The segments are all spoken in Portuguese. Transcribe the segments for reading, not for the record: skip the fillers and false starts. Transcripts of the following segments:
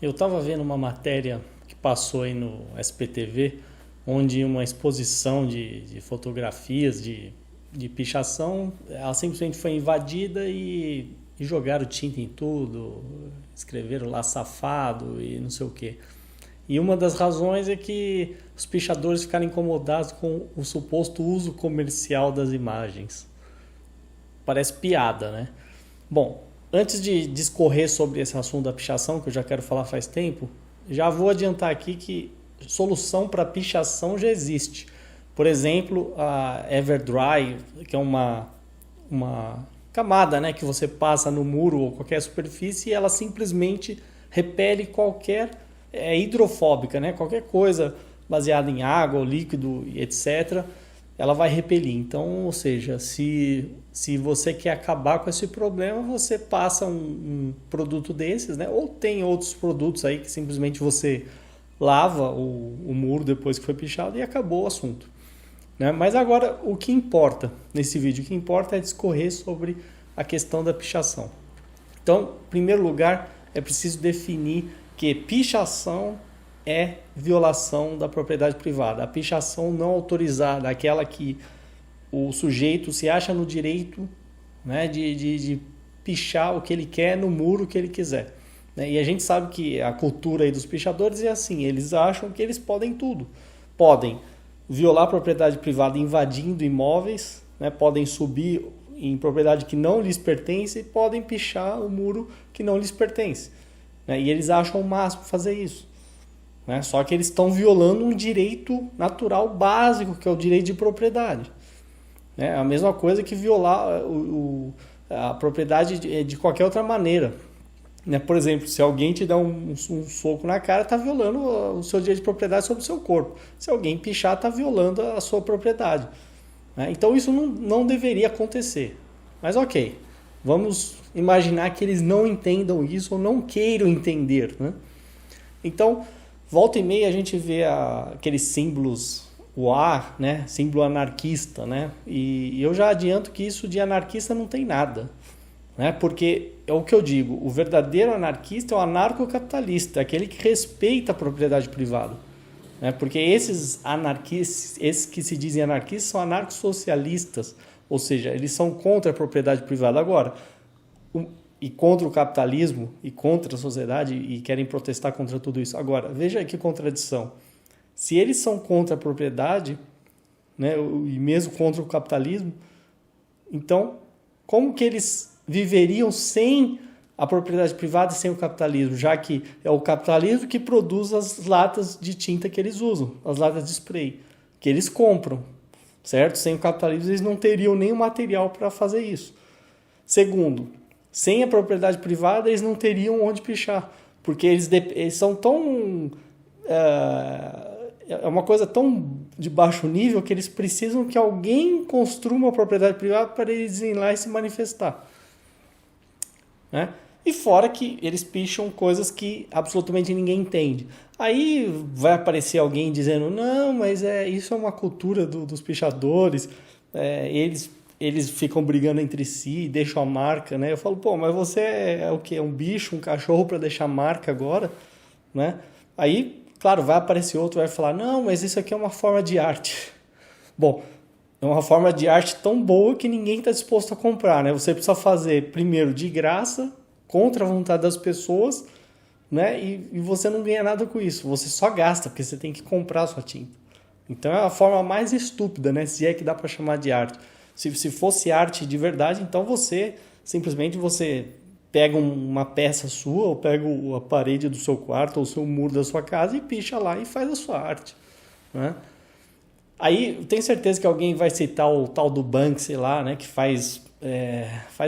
Eu estava vendo uma matéria que passou aí no SPTV, onde uma exposição de fotografias de pichação, ela simplesmente foi invadida e jogaram tinta em tudo, escreveram lá safado e não sei o quê. E uma das razões é que os pichadores ficaram incomodados com o suposto uso comercial das imagens. Parece piada, né? Bom, antes de discorrer sobre esse assunto da pichação, que eu já quero falar faz tempo, já vou adiantar aqui que solução para pichação já existe. Por exemplo, a Everdry, que é uma camada, né, que você passa no muro ou qualquer superfície e ela simplesmente repele qualquer, é hidrofóbica, né, qualquer coisa baseada em água, líquido, etc., ela vai repelir. Então, ou seja, se você quer acabar com esse problema, você passa um produto desses, né? Ou tem outros produtos aí que simplesmente você lava o muro depois que foi pichado e acabou o assunto, né? Mas agora, o que importa nesse vídeo? O que importa é discorrer sobre a questão da pichação. Então, em primeiro lugar, é preciso definir que pichação é violação da propriedade privada. A pichação não autorizada, aquela que o sujeito se acha no direito, né, de pichar o que ele quer no muro que ele quiser, né? E a gente sabe que a cultura aí dos pichadores é assim, eles acham que eles podem tudo. Podem violar a propriedade privada invadindo imóveis, né, podem subir em propriedade que não lhes pertence e podem pichar o muro que não lhes pertence, né? E eles acham o máximo fazer isso. Né? Só que eles estão violando um direito natural básico, que é o direito de propriedade. É a mesma coisa que violar a propriedade de qualquer outra maneira. Né? Por exemplo, se alguém te dá um soco na cara, está violando o seu direito de propriedade sobre o seu corpo. Se alguém pichar, está violando a sua propriedade. Né? Então isso não deveria acontecer. Mas ok, vamos imaginar que eles não entendam isso ou não queiram entender. Né? Então, volta e meia a gente vê aqueles símbolos UA, né? Símbolo anarquista, né? E eu já adianto que isso de anarquista não tem nada, né? Porque é o que eu digo, o verdadeiro anarquista é o anarcocapitalista, aquele que respeita a propriedade privada, né? Porque esses anarquistas, esses que se dizem anarquistas, são anarcossocialistas, ou seja, eles são contra a propriedade privada. Agora, e contra o capitalismo e contra a sociedade e querem protestar contra tudo isso. Agora, veja que contradição. Se eles são contra a propriedade, né, e mesmo contra o capitalismo, então como que eles viveriam sem a propriedade privada e sem o capitalismo, já que é o capitalismo que produz as latas de tinta que eles usam, as latas de spray, que eles compram, certo? Sem o capitalismo eles não teriam nem o material para fazer isso. Segundo, sem a propriedade privada, eles não teriam onde pichar, porque eles são tão... É uma coisa tão de baixo nível que eles precisam que alguém construa uma propriedade privada para eles irem lá e se manifestar. Né? E fora que eles picham coisas que absolutamente ninguém entende. Aí vai aparecer alguém dizendo, não, mas isso é uma cultura dos pichadores, eles ficam brigando entre si, deixam a marca, né? Eu falo, pô, mas você é o quê? Um bicho, um cachorro para deixar marca agora, né? Aí, claro, vai aparecer outro, vai falar, não, mas isso aqui é uma forma de arte. Bom, é uma forma de arte tão boa que ninguém está disposto a comprar, né? Você precisa fazer primeiro de graça, contra a vontade das pessoas, né? E você não ganha nada com isso, você só gasta, porque você tem que comprar a sua tinta. Então é a forma mais estúpida, né? Se é que dá para chamar de arte. Se fosse arte de verdade, então você pega uma peça sua, ou pega a parede do seu quarto, ou o seu muro da sua casa e picha lá e faz a sua arte. Né? Aí, tenho certeza que alguém vai citar o tal do Banksy lá, né? Que faz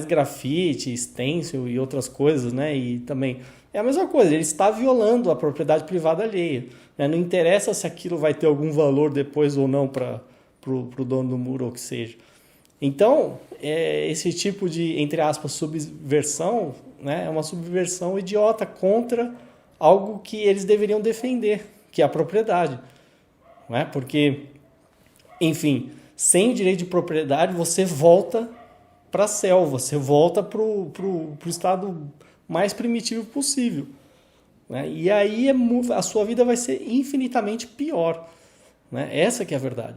grafite, stencil e outras coisas, né? E também é a mesma coisa, ele está violando a propriedade privada alheia. Né? Não interessa se aquilo vai ter algum valor depois ou não para o dono do muro ou o que seja. Então, esse tipo de, entre aspas, subversão, né, é uma subversão idiota contra algo que eles deveriam defender, que é a propriedade. Né? Porque, enfim, sem o direito de propriedade, você volta para a selva, você volta para o estado mais primitivo possível. né? E aí a sua vida vai ser infinitamente pior, né? Essa que é a verdade.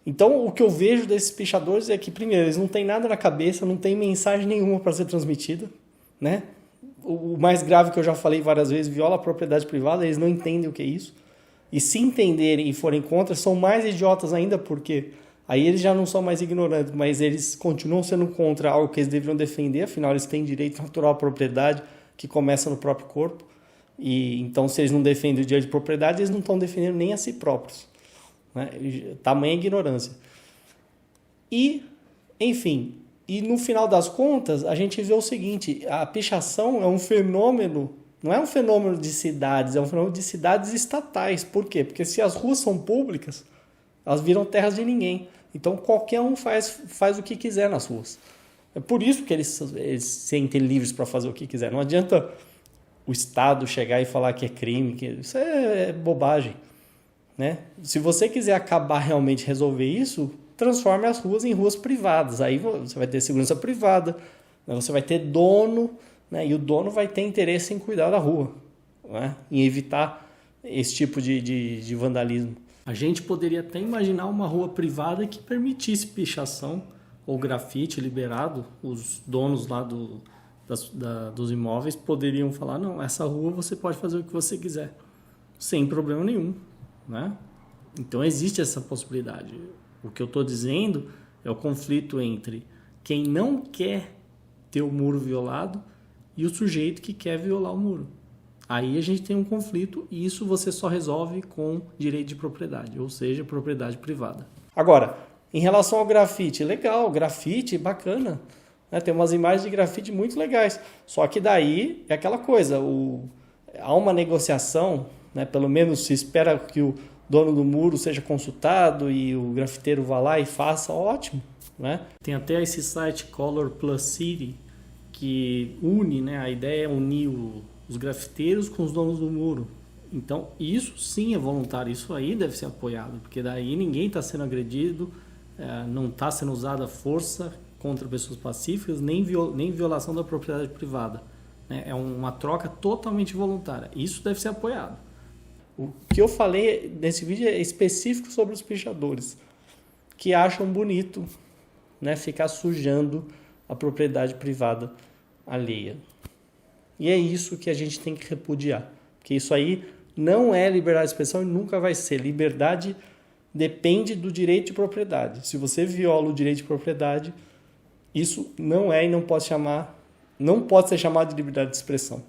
Então, o que eu vejo desses pichadores é que, primeiro, eles não têm nada na cabeça, não tem mensagem nenhuma para ser transmitida, né? O mais grave que eu já falei várias vezes, viola a propriedade privada, eles não entendem o que é isso. E se entenderem e forem contra, são mais idiotas ainda, porque aí eles já não são mais ignorantes, mas eles continuam sendo contra algo que eles deveriam defender, afinal eles têm direito natural à propriedade que começa no próprio corpo. E então, se eles não defendem o direito de propriedade, eles não estão defendendo nem a si próprios, né? Tamanha ignorância. E, enfim, e no final das contas, a gente vê o seguinte, a pichação é um fenômeno, não é um fenômeno de cidades, é um fenômeno de cidades estatais. Por quê? Porque se as ruas são públicas, elas viram terras de ninguém. Então, qualquer um faz o que quiser nas ruas. É por isso que eles se sentem livres para fazer o que quiser. Não adianta o Estado chegar e falar que é crime, que isso é bobagem, né? Se você quiser acabar realmente resolver isso, transforme as ruas em ruas privadas. Aí você vai ter segurança privada, né? Você vai ter dono, né? E o dono vai ter interesse em cuidar da rua, né? Em evitar esse tipo de vandalismo. A gente poderia até imaginar uma rua privada que permitisse pichação ou grafite liberado. Os donos lá dos imóveis poderiam falar, não, essa rua você pode fazer o que você quiser, sem problema nenhum, né? Então existe essa possibilidade. O que eu estou dizendo é o conflito entre quem não quer ter o muro violado e o sujeito que quer violar o muro. Aí a gente tem um conflito e isso você só resolve com direito de propriedade, ou seja, propriedade privada. Agora, em relação ao grafite, legal, grafite, bacana, né? Tem umas imagens de grafite muito legais, só que daí é aquela coisa, há uma negociação, né? Pelo menos se espera que o dono do muro seja consultado e o grafiteiro vá lá e faça, ótimo, né? Tem até esse site Color Plus City que une, né? A ideia é unir os grafiteiros com os donos do muro. Então, isso sim é voluntário, isso aí deve ser apoiado, porque daí ninguém está sendo agredido, não está sendo usada força contra pessoas pacíficas, nem violação da propriedade privada, né? É uma troca totalmente voluntária. Isso deve ser apoiado. O que eu falei nesse vídeo é específico sobre os pichadores, que acham bonito, né, ficar sujando a propriedade privada alheia. E é isso que a gente tem que repudiar, porque isso aí não é liberdade de expressão e nunca vai ser. Liberdade depende do direito de propriedade. Se você viola o direito de propriedade, isso não é e não pode ser chamado de liberdade de expressão.